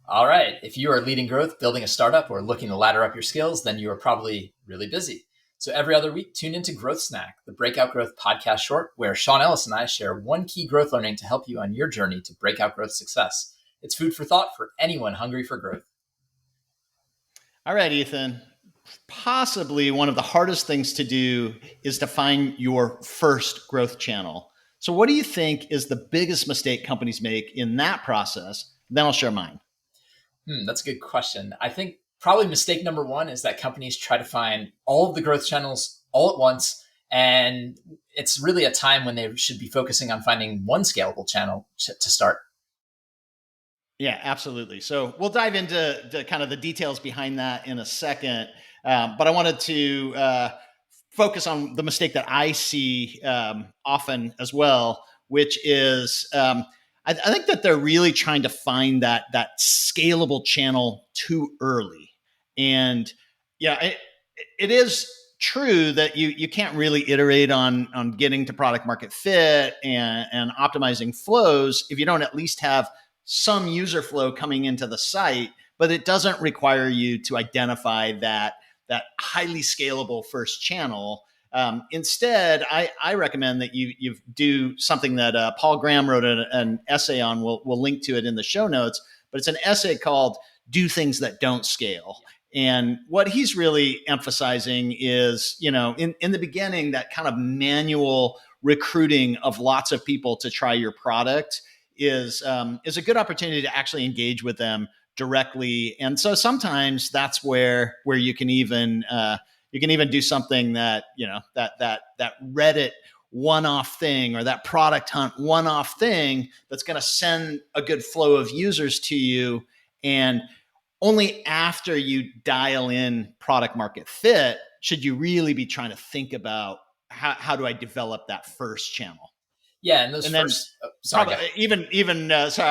All right. If you are leading growth, building a startup, or looking to ladder up your skills, then you are probably really busy. So every other week, tune into Growth Snack, the Breakout Growth Podcast short, where Sean Ellis and I share one key growth learning to help you on your journey to breakout growth success. It's food for thought for anyone hungry for growth. All right, Ethan. Possibly one of the hardest things to do is to find your first growth channel. So what do you think is the biggest mistake companies make in that process? Then I'll share mine. That's a good question. I think probably mistake number one is that companies try to find all of the growth channels all at once. And it's really a time when they should be focusing on finding one scalable channel to start. Yeah, absolutely. So we'll dive into kind of the details behind that in a second. But I wanted to focus on the mistake that I see often as well, which is I think that they're really trying to find that scalable channel too early. And yeah, it is true that you can't really iterate on getting to product market fit and optimizing flows if you don't at least have some user flow coming into the site, but it doesn't require you to identify that highly scalable first channel. Instead, I recommend that you do something that Paul Graham wrote an essay on. We'll link to it in the show notes, but it's an essay called "Do Things That Don't Scale." And what he's really emphasizing is, in the beginning, that kind of manual recruiting of lots of people to try your product is a good opportunity to actually engage with them directly. And so sometimes that's where you can even do something that, that Reddit one-off thing or that product hunt one-off thing that's going to send a good flow of users to you. And only after you dial in product market fit should you really be trying to think about how do I develop that first channel. Yeah, and sorry,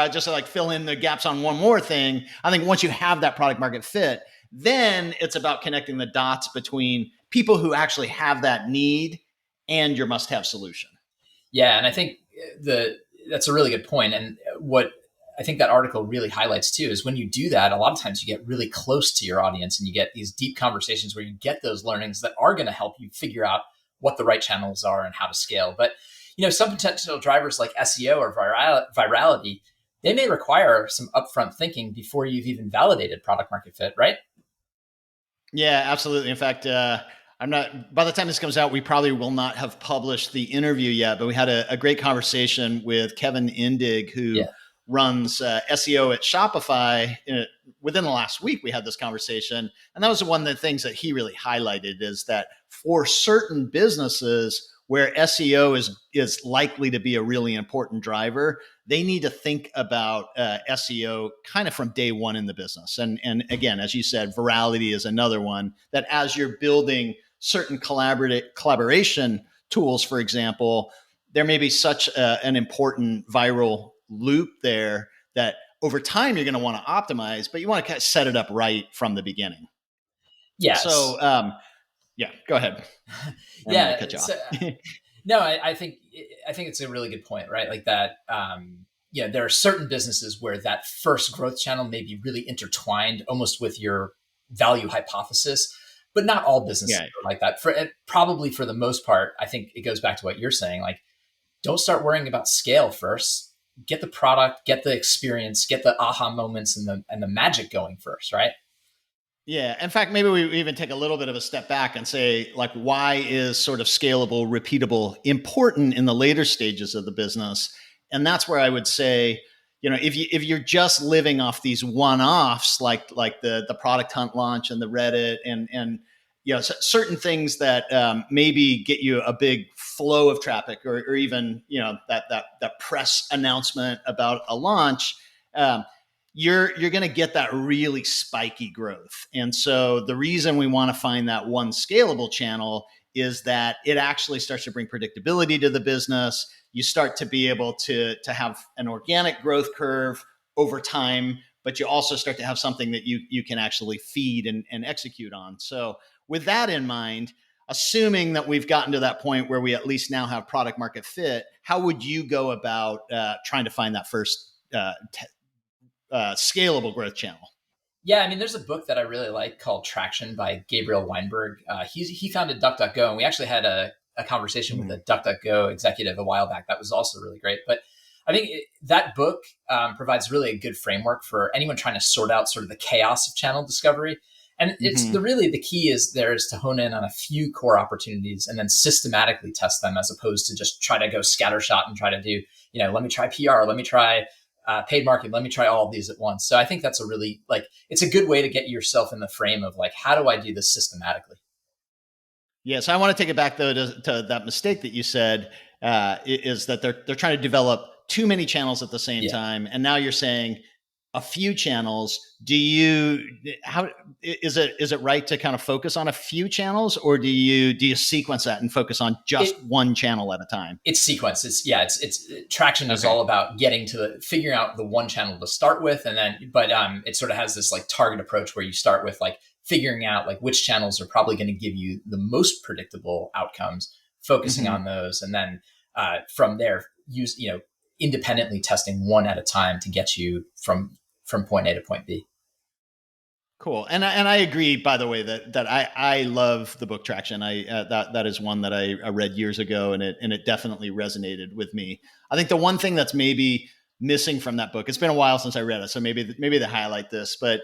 just to like fill in the gaps on one more thing. I think once you have that product market fit, then it's about connecting the dots between people who actually have that need and your must-have solution. Yeah, and I think that's a really good point. And what I think that article really highlights too is when you do that, a lot of times you get really close to your audience and you get these deep conversations where you get those learnings that are going to help you figure out what the right channels are and how to scale. But some potential drivers like SEO or virality, they may require some upfront thinking before you've even validated product market fit, right? Yeah, absolutely. In fact, by the time this comes out, we probably will not have published the interview yet, but we had a great conversation with Kevin Indig, who runs SEO at Shopify. Within the last week, we had this conversation. And that was one of the things that he really highlighted is that for certain businesses where SEO is likely to be a really important driver, they need to think about SEO kind of from day one in the business. And again, as you said, virality is another one that as you're building certain collaboration tools, for example, there may be such an important viral loop there that over time you're going to want to optimize, but you want to kind of set it up right from the beginning. Yes. So, go ahead. Yeah. No, I think it's a really good point, right? Like that, there are certain businesses where that first growth channel may be really intertwined almost with your value hypothesis, but not all businesses are like that. Probably for the most part, I think it goes back to what you're saying. Like, don't start worrying about scale first. Get the product, get the experience, get the aha moments and the magic going first, right? Yeah. In fact, maybe we even take a little bit of a step back and say, like, why is sort of scalable, repeatable important in the later stages of the business? And that's where I would say, if you're just living off these one-offs, like the product hunt launch and the Reddit and certain things that maybe get you a big flow of traffic or even, that press announcement about a launch, you're going to get that really spiky growth. And so the reason we want to find that one scalable channel is that it actually starts to bring predictability to the business. You start to be able to have an organic growth curve over time, but you also start to have something that you can actually feed and execute on. So with that in mind, assuming that we've gotten to that point where we at least now have product market fit, how would you go about trying to find that first scalable growth channel? Yeah, I mean, there's a book that I really like called Traction by Gabriel Weinberg. He founded DuckDuckGo, and we actually had a conversation with a DuckDuckGo executive a while back. That was also really great. But I think that book provides really a good framework for anyone trying to sort out sort of the chaos of channel discovery. And it's really the key is to hone in on a few core opportunities and then systematically test them, as opposed to just try to go scattershot and try to do, let me try PR, let me try paid marketing, let me try all of these at once. So I think that's a really it's a good way to get yourself in the frame of how do I do this systematically? Yes, I want to take it back though to that mistake that you said is that they're trying to develop too many channels at the same time, and now you're saying a few channels. How is it right to kind of focus on a few channels, or do you sequence that and focus on just one channel at a time? It's sequence. It's Traction is all about figuring out the one channel to start with, and then it sort of has this target approach where you start with figuring out which channels are probably going to give you the most predictable outcomes, focusing on those, and then from there independently testing one at a time to get you from point A to point B. Cool. And I agree, by the way, that I love the book Traction. That is one that I read years ago, and it definitely resonated with me. I think the one thing that's maybe missing from that book, it's been a while since I read it, so maybe they highlight this, but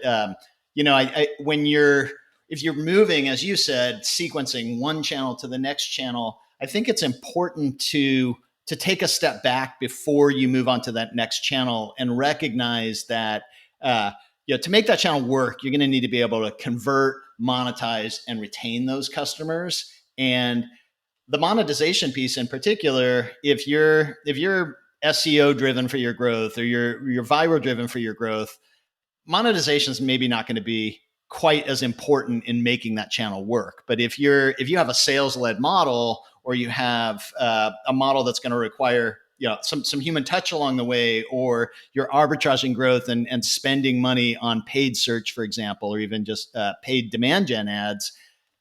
if you're moving, as you said, sequencing one channel to the next channel, I think it's important to take a step back before you move on to that next channel and recognize that to make that channel work, you're going to need to be able to convert, monetize, and retain those customers. And the monetization piece in particular, if you're SEO driven for your growth, or you're viral driven for your growth, monetization is maybe not going to be quite as important in making that channel work. But if you have a sales led model, or you have a model that's going to require some human touch along the way, or you're arbitraging growth and spending money on paid search, for example, or even just paid demand gen ads,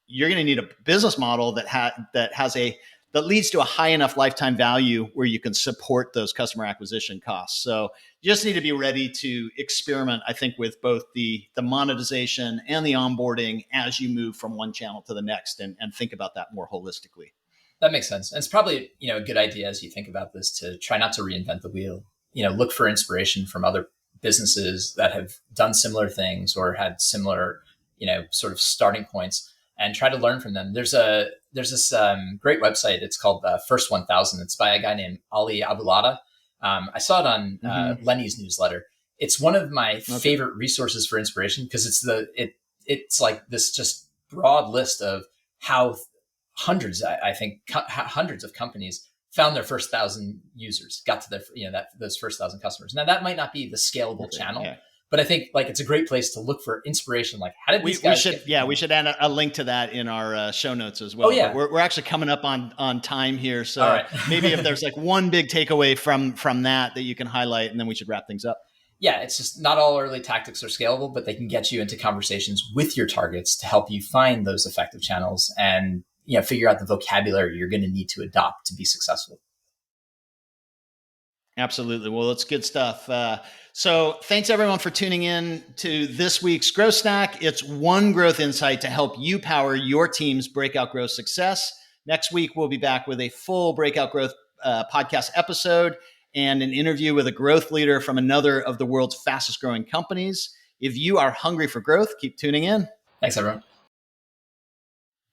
you're going to need a business model that leads to a high enough lifetime value where you can support those customer acquisition costs. So you just need to be ready to experiment, I think, with both the monetization and the onboarding as you move from one channel to the next, and think about that more holistically. That makes sense. And it's probably, a good idea as you think about this to try not to reinvent the wheel. Look for inspiration from other businesses that have done similar things or had similar, sort of starting points, and try to learn from them. There's this great website. It's called First 1000. It's by a guy named Ali Abulada. I saw it on Lenny's newsletter. It's one of my favorite resources for inspiration, because it's like this just broad list of how hundreds of companies found their first 1,000 users, got to their, those first 1,000 customers. Now that might not be the scalable channel, but I think it's a great place to look for inspiration. How did these guys? We should add a link to that in our show notes as well. Oh yeah, we're actually coming up on time here, so maybe if there's one big takeaway from that you can highlight, and then we should wrap things up. Yeah, it's just not all early tactics are scalable, but they can get you into conversations with your targets to help you find those effective channels and figure out the vocabulary you're going to need to adopt to be successful. Absolutely. Well, that's good stuff. So thanks everyone for tuning in to this week's Growth Snack. It's one growth insight to help you power your team's breakout growth success. Next week, we'll be back with a full Breakout Growth podcast episode and an interview with a growth leader from another of the world's fastest growing companies. If you are hungry for growth, keep tuning in. Thanks, everyone.